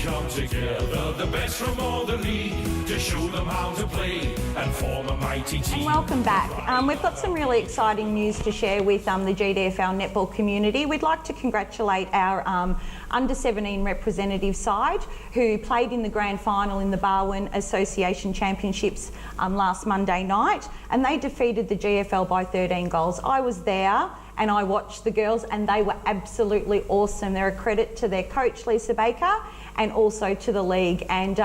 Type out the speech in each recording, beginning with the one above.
come together, the best from all the league, to show them how to play and form a mighty team. And welcome back. We've got some really exciting news to share with the GDFL netball community. We'd like to congratulate our under-17 representative side who played in the grand final in the Barwon Association Championships last Monday night, and they defeated the GFL by 13 goals. I was there and I watched the girls and they were absolutely awesome. They're a credit to their coach Lisa Baker and also to the league. And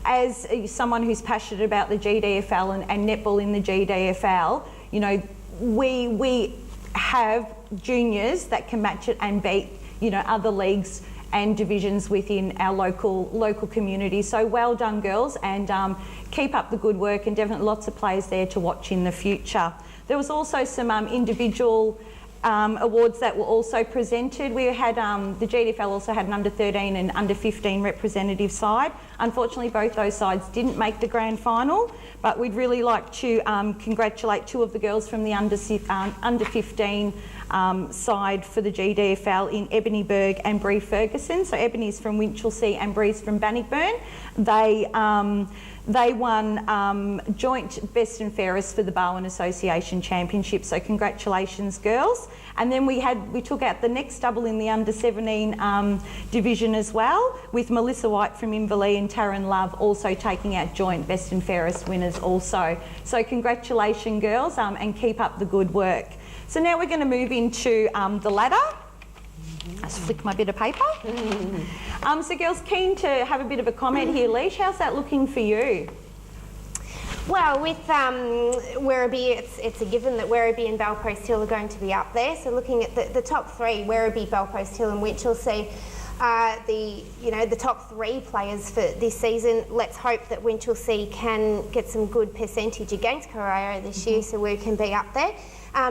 as someone who's passionate about the GDFL and netball in the GDFL, you know, we have juniors that can match it and beat, you know, other leagues and divisions within our local community. So well done, girls, and keep up the good work, and definitely lots of players there to watch in the future. There was also some individual awards that were also presented. We had the GDFL also had an under-13 and under-15 representative side. Unfortunately, both those sides didn't make the grand final, but we'd really like to congratulate two of the girls from the under-15 side for the GDFL in Ebony Berg and Bree Ferguson. So Ebony's from Winchilsea and Bree's from Bannockburn. They won joint best and fairest for the Barwon Association Championship. So congratulations, girls. And then we took out the next double in the under-17 division as well, with Melissa White from Inverleigh and Taryn Love also taking out joint best and fairest winners also. So congratulations, girls, and keep up the good work. So now we're going to move into the ladder. Let's flick my bit of paper. So girls, keen to have a bit of a comment here. Leash, how's that looking for you? Well, with Werribee, it's a given that Werribee and Bellpost Hill are going to be up there. So looking at the top three, Werribee, Bellpost Hill and Winchilsea, the top three players for this season. Let's hope that Winchilsea can get some good percentage against Carrera this year, so we can be up there.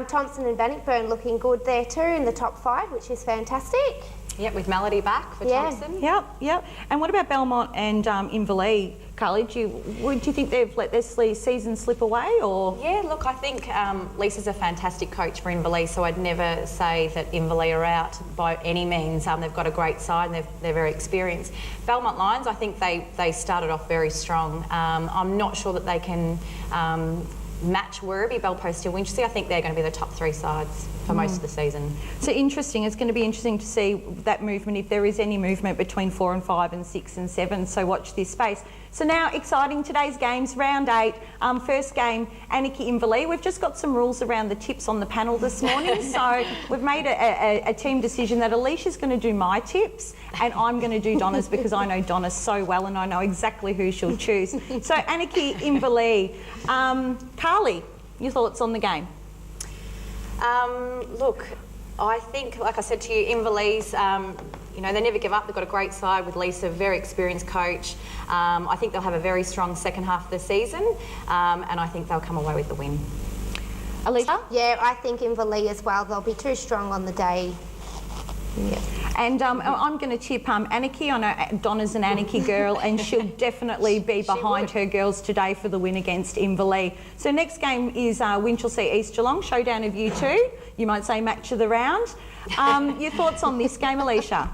Thompson and Bannockburn looking good there too in the top 5, which is fantastic. Yep, with Melody back for Thompson. Yep. And what about Belmont and Inverleigh, Carly? Do you think they've let this season slip away, or? Yeah, look, I think Lisa's a fantastic coach for Inverleigh, so I'd never say that Inverleigh are out by any means. They've got a great side and they're very experienced. Belmont Lions, I think they started off very strong. I'm not sure that they can match Werribee, Bellpost Hill, Winchilsea. I think they're going to be the top 3 sides for most of the season. So interesting. It's going to be interesting to see that movement, if there is any movement between 4 and 5 and 6 and 7. So watch this space. So now, exciting, today's games, round 8. First game, Anarchy Inverleigh. We've just got some rules around the tips on the panel this morning. So we've made a team decision that Alicia's going to do my tips and I'm going to do Donna's, because I know Donna so well and I know exactly who she'll choose. So Anarchy Inverleigh. Carly, your thoughts on the game? Look, I think, like I said to you, Inverleigh's, they never give up. They've got a great side with Lisa, very experienced coach. I think they'll have a very strong second half of the season, and I think they'll come away with the win. Alicia? Yeah, I think Inverleigh as well. They'll be too strong on the day. Yeah. And I'm going to tip Anarchy. I know Donna's an Anarchy girl and she'll definitely be behind her girls today for the win against Inverleigh. So next game is Winchilsea East Geelong, showdown of you two. You might say match of the round. Your thoughts on this game, Alicia?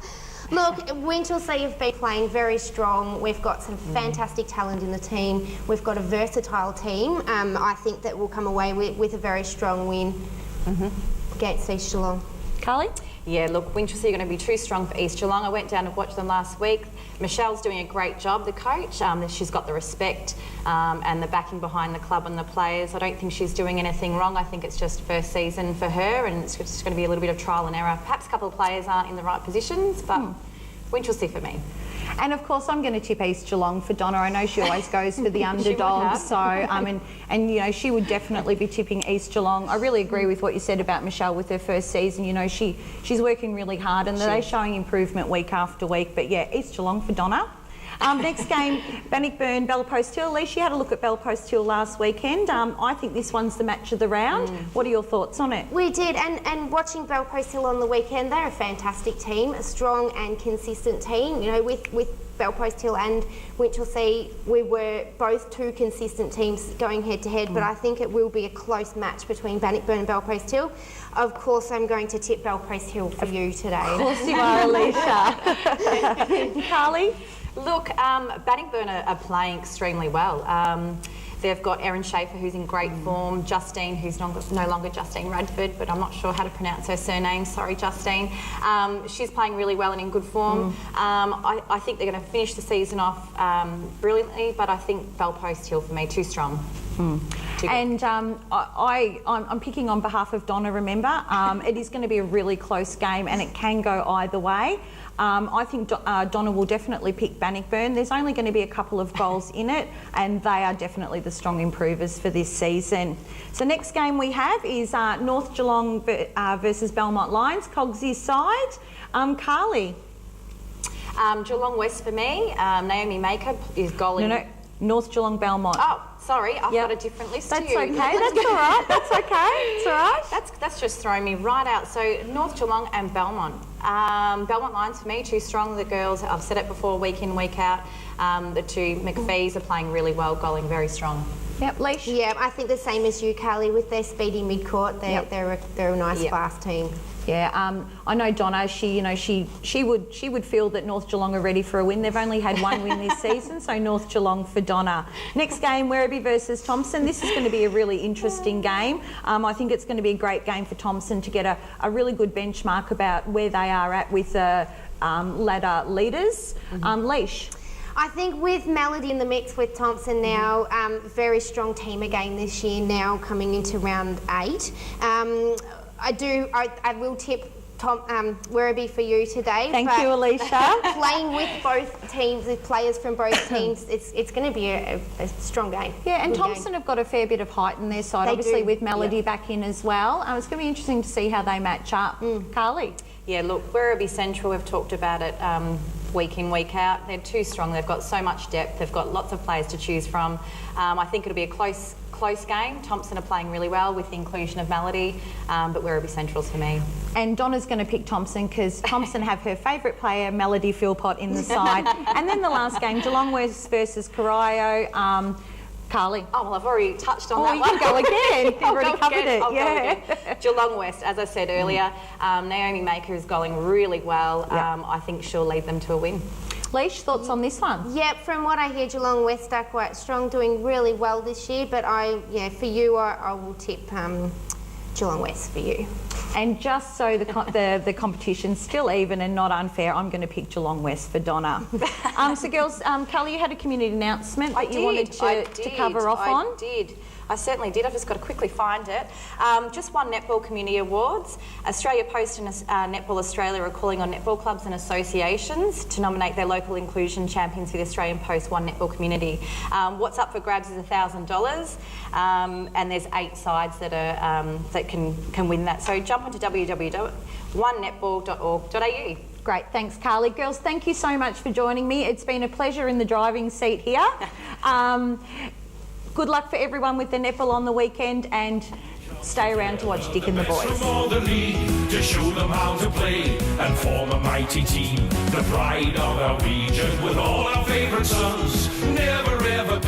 Look, Winchilsea have been playing very strong. We've got some fantastic talent in the team. We've got a versatile team. I think that we'll come away with a very strong win against East Geelong. Carly? Yeah, look, Winchilsea are going to be too strong for East Geelong. I went down and watched them last week. Michelle's doing a great job, the coach. She's got the respect and the backing behind the club and the players. I don't think she's doing anything wrong. I think it's just first season for her and it's just going to be a little bit of trial and error. Perhaps a couple of players aren't in the right positions, but Winchilsea for me. And of course, I'm going to tip East Geelong for Donna. I know she always goes for the underdog, so and she would definitely be tipping East Geelong. I really agree with what you said about Michelle with her first season. You know, she's working really hard, and they're showing improvement week after week. But yeah, East Geelong for Donna. Next game, Bannockburn, Bellpost Hill. Alicia, you had a look at Bellpost Hill last weekend. I think this one's the match of the round. What are your thoughts on it? We did, and watching Bellpost Hill on the weekend, they're a fantastic team, a strong and consistent team. You know, with Bellpost Hill and Winchilsea, we were both two consistent teams going head to head, but I think it will be a close match between Bannockburn and Bellpost Hill. Of course, I'm going to tip Bellpost Hill for you today. Of course you are, Alicia. Carly? Look, Bannockburn are playing extremely well. They've got Erin Schaefer, who's in great form, Justine, who's no longer Justine Radford, but I'm not sure how to pronounce her surname. Sorry, Justine. She's playing really well and in good form. I think they're going to finish the season off brilliantly, but I think Bellpost Hill, for me, too strong. And I'm picking on behalf of Donna, remember. It is going to be a really close game and it can go either way. I think Donna will definitely pick Bannockburn. There's only going to be a couple of goals in it and they are definitely the strong improvers for this season. So next game we have is North Geelong versus Belmont Lions, Cogsy's side. Carly? Geelong West for me. Naomi Maker is goaling. No, North Geelong Belmont. Oh, sorry, I've got a different list That's to you. okay, that's all right, that's okay, it's all right. That's just throwing me right out. So North Geelong and Belmont. Belmont Lions for me, too strong. The girls, I've said it before, week in, week out. The two McPhees are playing really well, goaling very strong. Yep, Leash? Yeah, I think the same as you, Carly, with their speedy mid-court. They're a nice, fast team. Yeah, I know Donna. She would feel that North Geelong are ready for a win. They've only had one win this season, so North Geelong for Donna. Next game, Werribee versus Thompson. This is going to be a really interesting game. I think it's going to be a great game for Thompson to get a really good benchmark about where they are at with ladder leaders. Leash. I think with Melody in the mix with Thompson now, very strong team again this year now coming into round 8. I will tip Werribee for you today. Thank you, Alicia. Playing with both teams, with players from both teams, it's going to be a strong game. Yeah, and Good Thompson game. have got a fair bit of height in their side, They obviously do. with Melody back in as well. It's going to be interesting to see how they match up. Carly? Yeah, look, Werribee Central, we've talked about it week in, week out. They're too strong. They've got so much depth. They've got lots of players to choose from. I think it'll be a close game. Thompson are playing really well with the inclusion of Melody, but Werribee Central's for me. And Donna's going to pick Thompson because Thompson have her favourite player, Melody Philpott, in the side. And then the last game, Geelong West versus Corio. Carly? Oh, well, I've already touched on that you one. can go again. You've already covered it. I'll go again. Geelong West, as I said earlier, Naomi Maker is going really well. I think she'll lead them to a win. Leash, thoughts on this one? Yep, from what I hear, Geelong West are quite strong, doing really well this year. But for you, I will tip Geelong West for you. And just so the competition's still even and not unfair, I'm going to pick Geelong West for Donna. So girls, Carly, you had a community announcement that you wanted to cover off on? I certainly did. I've just got to quickly find it. Just won Netball Community Awards. Australia Post and Netball Australia are calling on netball clubs and associations to nominate their local inclusion champions for the Australian Post One Netball Community. What's up for grabs is $1,000, and there's 8 sides that are that can win that. So jump onto www.onenetball.org.au. Great, thanks Carly. Girls, thank you so much for joining me. It's been a pleasure in the driving seat here. Good luck for everyone with the netball on the weekend and stay around to watch Dick and the boys. From all the league to show them how to play and form a mighty team. The pride of our region with all our favourite sons. Never ever be